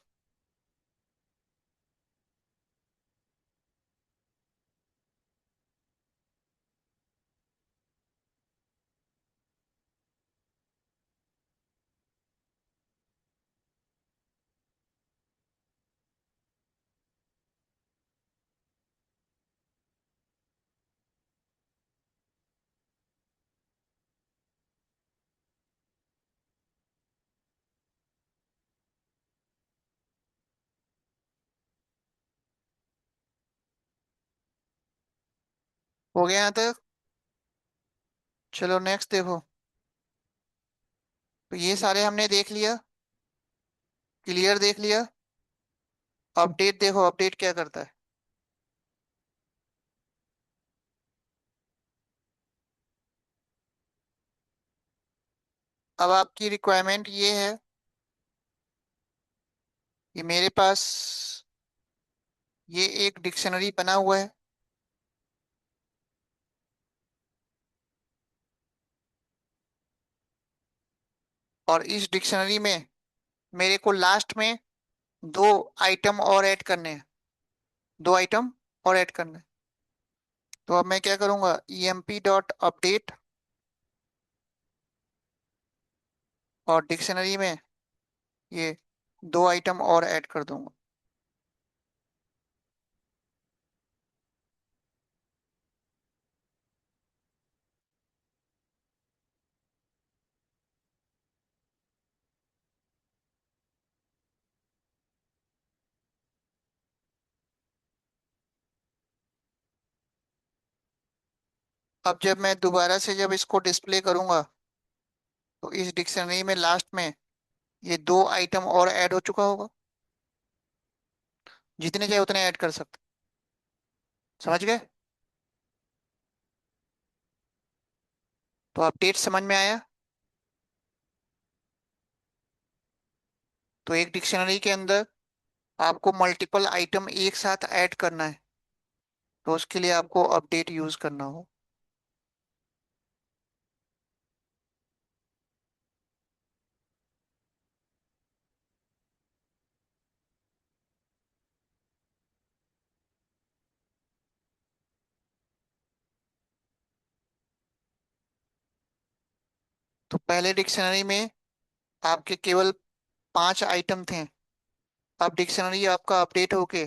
हो गया यहाँ तक? चलो नेक्स्ट देखो। तो ये सारे हमने देख लिया, क्लियर देख लिया। अपडेट देखो, अपडेट क्या करता है। अब आपकी रिक्वायरमेंट ये है कि मेरे पास ये एक डिक्शनरी बना हुआ है, और इस डिक्शनरी में मेरे को लास्ट में दो आइटम और ऐड करने हैं। दो आइटम और ऐड करने हैं। तो अब मैं क्या करूंगा, emp.update, और डिक्शनरी में ये दो आइटम और ऐड कर दूंगा। अब जब मैं दोबारा से जब इसको डिस्प्ले करूंगा, तो इस डिक्शनरी में लास्ट में ये दो आइटम और ऐड हो चुका होगा। जितने चाहे उतने ऐड कर सकते। समझ गए? तो अपडेट समझ में आया? तो एक डिक्शनरी के अंदर आपको मल्टीपल आइटम एक साथ ऐड करना है, तो उसके लिए आपको अपडेट यूज करना हो। तो पहले डिक्शनरी में आपके केवल 5 आइटम थे। अब डिक्शनरी आपका अपडेट होके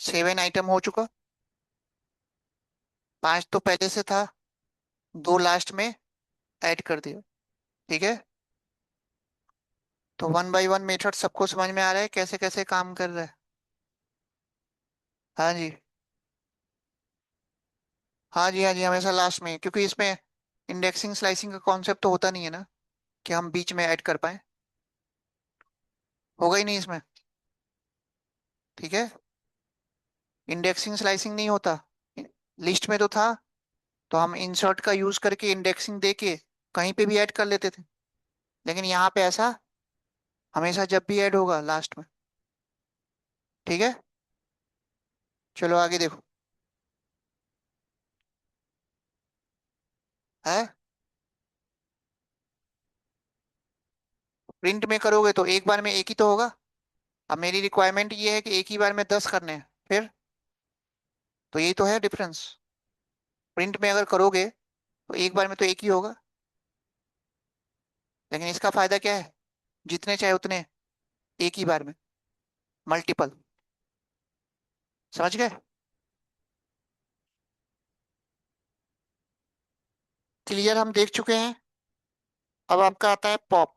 7 आइटम हो चुका। 5 तो पहले से था, दो लास्ट में ऐड कर दिया। ठीक है। तो वन बाय वन मेथड सबको समझ में आ रहा है कैसे कैसे काम कर रहा है? हाँ जी। हाँ जी, हाँ जी, हमेशा लास्ट में, क्योंकि इसमें इंडेक्सिंग स्लाइसिंग का कॉन्सेप्ट तो होता नहीं है ना, कि हम बीच में ऐड कर पाए। होगा ही नहीं इसमें। ठीक है। इंडेक्सिंग स्लाइसिंग नहीं होता। लिस्ट में तो था, तो हम इंसर्ट का यूज करके इंडेक्सिंग दे के कहीं पे भी ऐड कर लेते थे। लेकिन यहाँ पे ऐसा हमेशा जब भी ऐड होगा लास्ट में। ठीक है। चलो आगे देखो। है। प्रिंट में करोगे तो एक बार में एक ही तो होगा। अब मेरी रिक्वायरमेंट ये है कि एक ही बार में 10 करने हैं, फिर तो यही तो है डिफरेंस। प्रिंट में अगर करोगे तो एक बार में तो एक ही होगा, लेकिन इसका फायदा क्या है, जितने चाहे उतने एक ही बार में, मल्टीपल। समझ गए? क्लियर, हम देख चुके हैं। अब आपका आता है पॉप।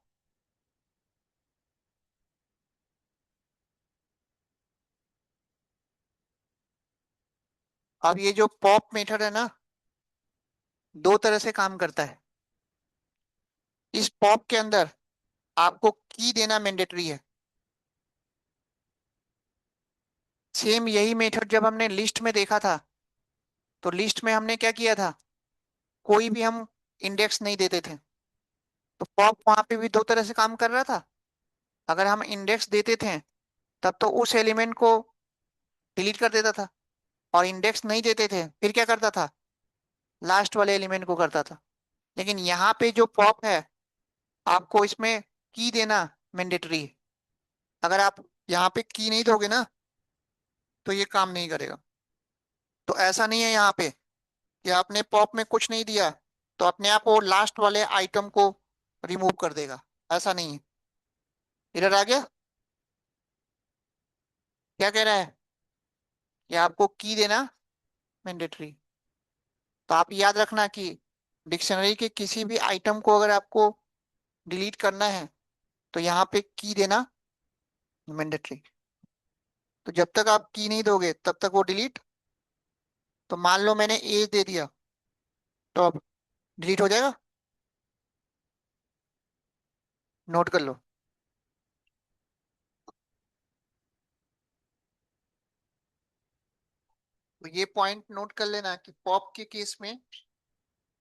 अब ये जो पॉप मेथड है ना, दो तरह से काम करता है। इस पॉप के अंदर आपको की देना मैंडेटरी है। सेम यही मेथड जब हमने लिस्ट में देखा था, तो लिस्ट में हमने क्या किया था, कोई भी हम इंडेक्स नहीं देते थे। तो पॉप वहां पे भी दो तरह से काम कर रहा था। अगर हम इंडेक्स देते थे तब तो उस एलिमेंट को डिलीट कर देता था, और इंडेक्स नहीं देते थे फिर क्या करता था, लास्ट वाले एलिमेंट को करता था। लेकिन यहाँ पे जो पॉप है, आपको इसमें की देना मैंडेटरी है। अगर आप यहाँ पे की नहीं दोगे ना, तो ये काम नहीं करेगा। तो ऐसा नहीं है यहाँ पे कि आपने पॉप में कुछ नहीं दिया तो अपने आप वो लास्ट वाले आइटम को रिमूव कर देगा। ऐसा नहीं है। इधर आ गया? क्या कह रहा है कि आपको की देना मैंडेटरी। तो आप याद रखना कि डिक्शनरी के किसी भी आइटम को अगर आपको डिलीट करना है तो यहाँ पे की देना मैंडेटरी। तो जब तक आप की नहीं दोगे तब तक वो डिलीट। तो मान लो मैंने एज दे दिया, तो अब डिलीट हो जाएगा। नोट कर लो। तो ये पॉइंट नोट कर लेना कि पॉप के केस में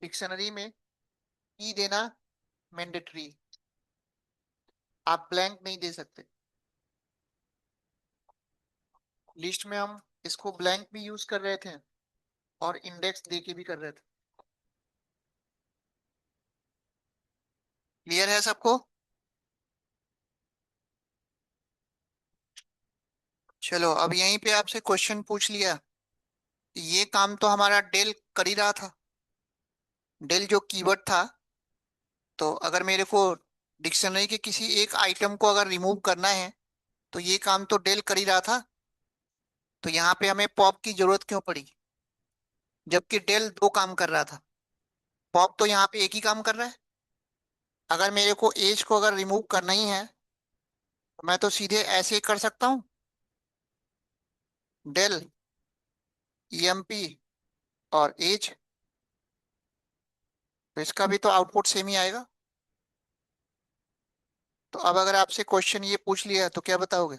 डिक्शनरी में की देना मैंडेटरी। आप ब्लैंक नहीं दे सकते। लिस्ट में हम इसको ब्लैंक भी यूज कर रहे थे और इंडेक्स दे के भी कर रहे थे। क्लियर है सबको? चलो, अब यहीं पे आपसे क्वेश्चन पूछ लिया। ये काम तो हमारा डेल कर ही रहा था। डेल जो कीवर्ड था, तो अगर मेरे को डिक्शनरी के किसी एक आइटम को अगर रिमूव करना है तो ये काम तो डेल कर ही रहा था। तो यहाँ पे हमें पॉप की जरूरत क्यों पड़ी, जबकि डेल दो काम कर रहा था। पॉप तो यहाँ पे एक ही काम कर रहा है। अगर मेरे को एज को अगर रिमूव करना ही है तो मैं तो सीधे ऐसे ही कर सकता हूँ, डेल ईएमपी और एज। तो इसका भी तो आउटपुट सेम ही आएगा। तो अब अगर आपसे क्वेश्चन ये पूछ लिया तो क्या बताओगे?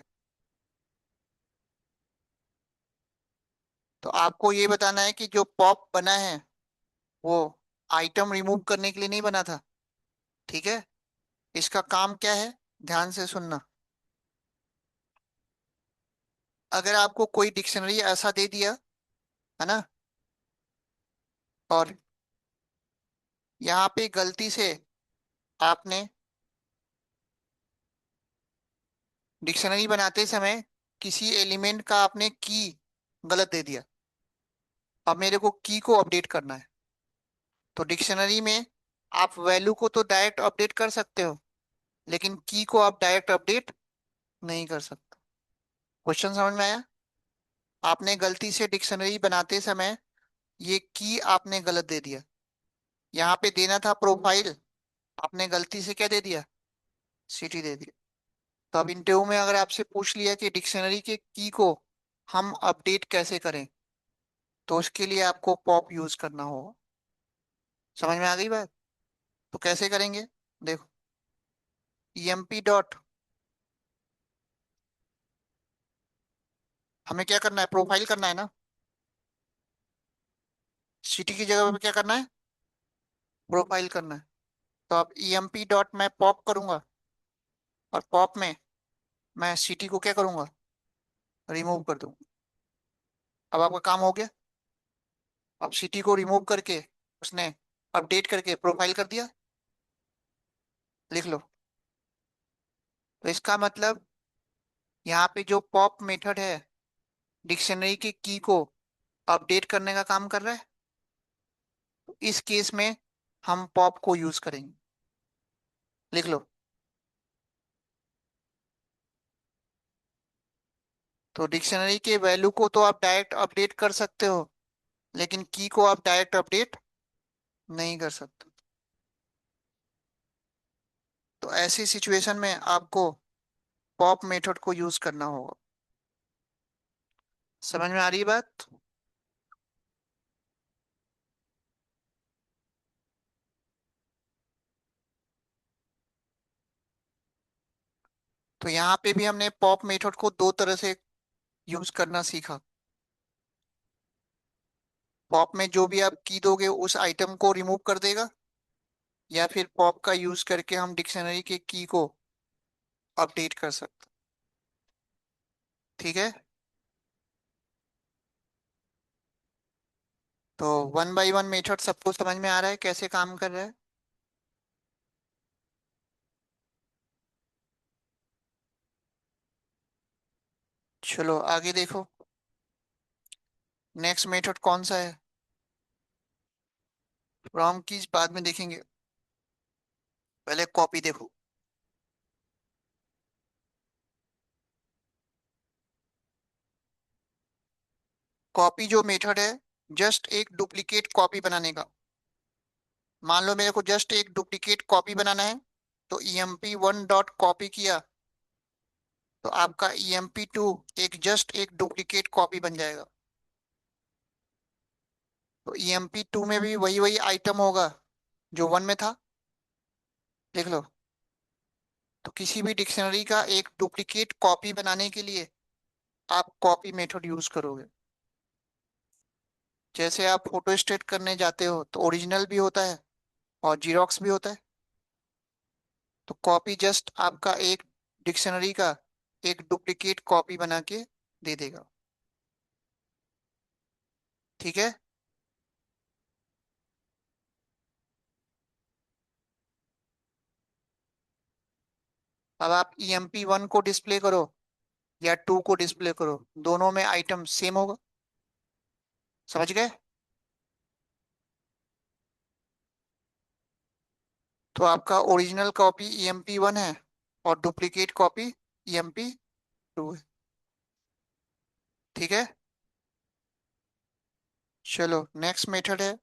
तो आपको ये बताना है कि जो पॉप बना है वो आइटम रिमूव करने के लिए नहीं बना था। ठीक है? इसका काम क्या है, ध्यान से सुनना। अगर आपको कोई डिक्शनरी ऐसा दे दिया है ना, और यहाँ पे गलती से आपने डिक्शनरी बनाते समय किसी एलिमेंट का आपने की गलत दे दिया। अब मेरे को की को अपडेट करना है। तो डिक्शनरी में आप वैल्यू को तो डायरेक्ट अपडेट कर सकते हो, लेकिन की को आप डायरेक्ट अपडेट नहीं कर सकते। क्वेश्चन समझ में आया? आपने गलती से डिक्शनरी बनाते समय ये की आपने गलत दे दिया। यहाँ पे देना था प्रोफाइल, आपने गलती से क्या दे दिया, सिटी दे दिया। तो अब इंटरव्यू में अगर आपसे पूछ लिया कि डिक्शनरी के की को हम अपडेट कैसे करें, तो उसके लिए आपको पॉप यूज करना होगा। समझ में आ गई बात? तो कैसे करेंगे, देखो। ईएमपी डॉट, हमें क्या करना है, प्रोफाइल करना है ना। सिटी की जगह पे क्या करना है, प्रोफाइल करना है। तो अब ईएमपी डॉट मैं पॉप करूंगा, और पॉप में मैं सिटी को क्या करूंगा, रिमूव कर दूंगा। अब आपका काम हो गया। अब सिटी को रिमूव करके उसने अपडेट करके प्रोफाइल कर दिया। लिख लो। तो इसका मतलब यहाँ पे जो पॉप मेथड है डिक्शनरी की की को अपडेट करने का काम कर रहा है। तो इस केस में हम पॉप को यूज करेंगे। लिख लो। तो डिक्शनरी के वैल्यू को तो आप डायरेक्ट अपडेट कर सकते हो, लेकिन की को आप डायरेक्ट अपडेट नहीं कर सकते। तो ऐसी सिचुएशन में आपको पॉप मेथड को यूज करना होगा। समझ में आ रही है बात? तो यहाँ पे भी हमने पॉप मेथड को दो तरह से यूज करना सीखा। पॉप में जो भी आप की दोगे उस आइटम को रिमूव कर देगा, या फिर पॉप का यूज करके हम डिक्शनरी के की को अपडेट कर सकते। ठीक है। तो वन बाय वन मेथड सबको समझ में आ रहा है कैसे काम कर रहा है? चलो आगे देखो। नेक्स्ट मेथड कौन सा है? फ्रॉम कीज बाद में देखेंगे, पहले कॉपी देखो। कॉपी जो मेथड है, जस्ट एक डुप्लीकेट कॉपी बनाने का। मान लो मेरे को जस्ट एक डुप्लीकेट कॉपी बनाना है, तो emp1 डॉट कॉपी किया, तो आपका emp2 एक जस्ट एक डुप्लीकेट कॉपी बन जाएगा। तो emp2 में भी वही वही आइटम होगा जो वन में था। देख लो। तो किसी भी डिक्शनरी का एक डुप्लीकेट कॉपी बनाने के लिए आप कॉपी मेथड यूज करोगे। जैसे आप फोटो स्टेट करने जाते हो तो ओरिजिनल भी होता है और जीरोक्स भी होता है। तो कॉपी जस्ट आपका एक डिक्शनरी का एक डुप्लीकेट कॉपी बना के दे देगा। ठीक है। अब आप emp1 को डिस्प्ले करो या 2 को डिस्प्ले करो, दोनों में आइटम सेम होगा। समझ गए? तो आपका ओरिजिनल कॉपी emp1 है और डुप्लीकेट कॉपी emp2 है। ठीक है। चलो नेक्स्ट मेथड है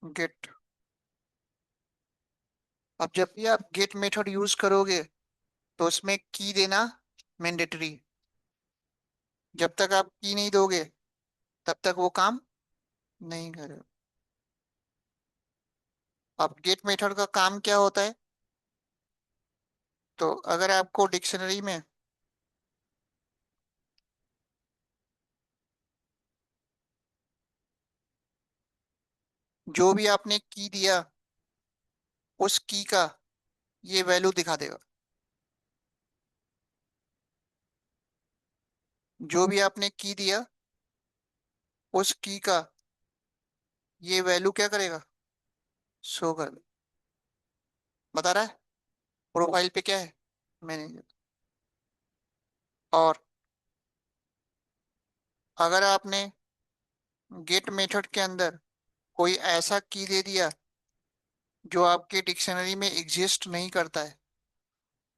गेट। अब जब भी आप गेट मेथड यूज करोगे तो उसमें की देना मैंडेटरी। जब तक आप की नहीं दोगे तब तक वो काम नहीं करेगा। अब गेट मेथड का काम क्या होता है? तो अगर आपको डिक्शनरी में जो भी आपने की दिया उस की का ये वैल्यू दिखा देगा। जो भी आपने की दिया उस की का ये वैल्यू क्या करेगा? शो कर दे। बता रहा है प्रोफाइल पे क्या है? मैनेजर। और अगर आपने गेट मेथड के अंदर कोई ऐसा की दे दिया जो आपके डिक्शनरी में एग्जिस्ट नहीं करता है,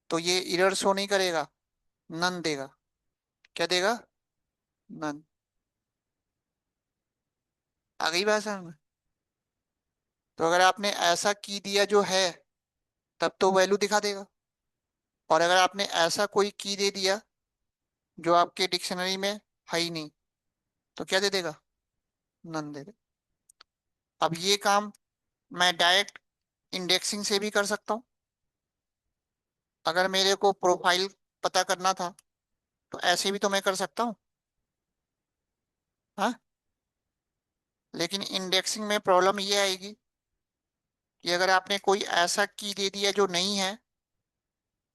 तो ये एरर शो नहीं करेगा, नन देगा। क्या देगा? नन। आ गई बात समझ में? तो अगर आपने ऐसा की दिया जो है तब तो वैल्यू दिखा देगा, और अगर आपने ऐसा कोई की दे दिया जो आपके डिक्शनरी में है ही नहीं, तो क्या दे देगा? नन दे देगा। अब ये काम मैं डायरेक्ट इंडेक्सिंग से भी कर सकता हूँ। अगर मेरे को प्रोफाइल पता करना था तो ऐसे भी तो मैं कर सकता हूँ। हाँ। लेकिन इंडेक्सिंग में प्रॉब्लम ये आएगी कि अगर आपने कोई ऐसा की दे दिया जो नहीं है,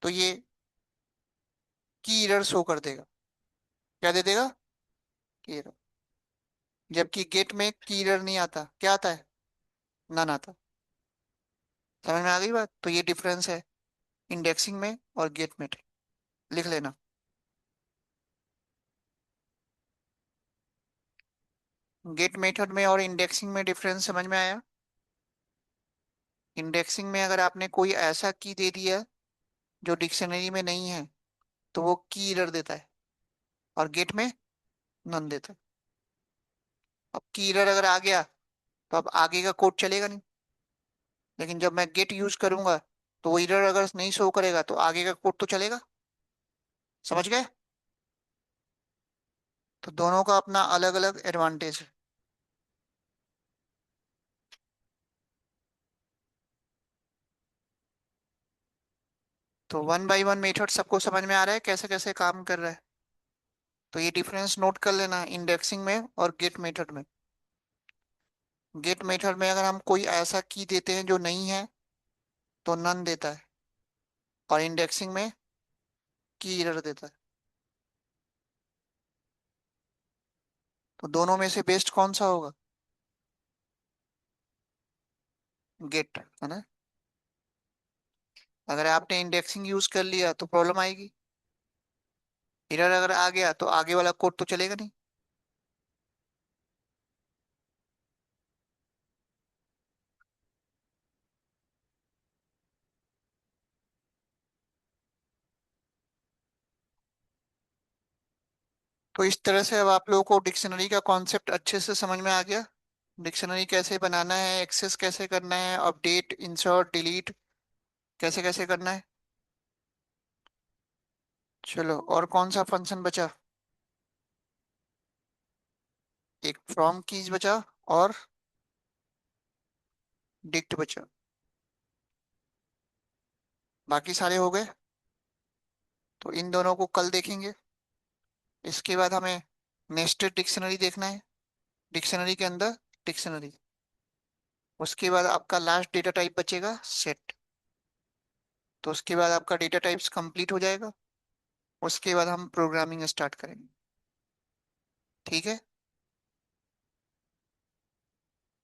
तो ये की एरर शो कर देगा। क्या दे देगा? की एरर। जबकि गेट में की एरर नहीं आता, क्या आता है? नन आता। समझ में आ गई बात? तो ये डिफरेंस है इंडेक्सिंग में और गेट में। लिख लेना। गेट मेथड में और इंडेक्सिंग में डिफरेंस समझ में आया? इंडेक्सिंग में अगर आपने कोई ऐसा की दे दिया जो डिक्शनरी में नहीं है, तो वो की एरर देता है, और गेट में नन देता है। अब की एरर अगर आ गया तो अब आगे का कोड चलेगा नहीं। लेकिन जब मैं गेट यूज करूंगा तो वो एरर अगर नहीं शो करेगा तो आगे का कोड तो चलेगा। समझ गए? तो दोनों का अपना अलग अलग एडवांटेज है। तो वन बाय वन मेथड सबको समझ में आ रहा है कैसे कैसे काम कर रहा है? तो ये डिफरेंस नोट कर लेना इंडेक्सिंग में और गेट मेथड में। गेट मेथड में अगर हम कोई ऐसा की देते हैं जो नहीं है, तो नन देता है, और इंडेक्सिंग में की एरर देता है। तो दोनों में से बेस्ट कौन सा होगा? गेट, है ना? अगर आपने इंडेक्सिंग यूज कर लिया तो प्रॉब्लम आएगी। एरर अगर आ गया तो आगे वाला कोड तो चलेगा नहीं। तो इस तरह से अब आप लोगों को डिक्शनरी का कॉन्सेप्ट अच्छे से समझ में आ गया। डिक्शनरी कैसे बनाना है, एक्सेस कैसे करना है, अपडेट, इंसर्ट, डिलीट कैसे कैसे करना है। चलो, और कौन सा फंक्शन बचा? एक फ्रॉम कीज बचा, और डिक्ट बचा। बाकी सारे हो गए। तो इन दोनों को कल देखेंगे। इसके बाद हमें नेस्टेड डिक्शनरी देखना है, डिक्शनरी के अंदर डिक्शनरी। उसके बाद आपका लास्ट डेटा टाइप बचेगा सेट। तो उसके बाद आपका डेटा टाइप्स कंप्लीट हो जाएगा। उसके बाद हम प्रोग्रामिंग स्टार्ट करेंगे। ठीक है?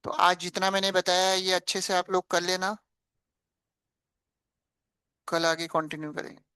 तो आज जितना मैंने बताया है ये अच्छे से आप लोग कर लेना। कल आगे कंटिन्यू करेंगे।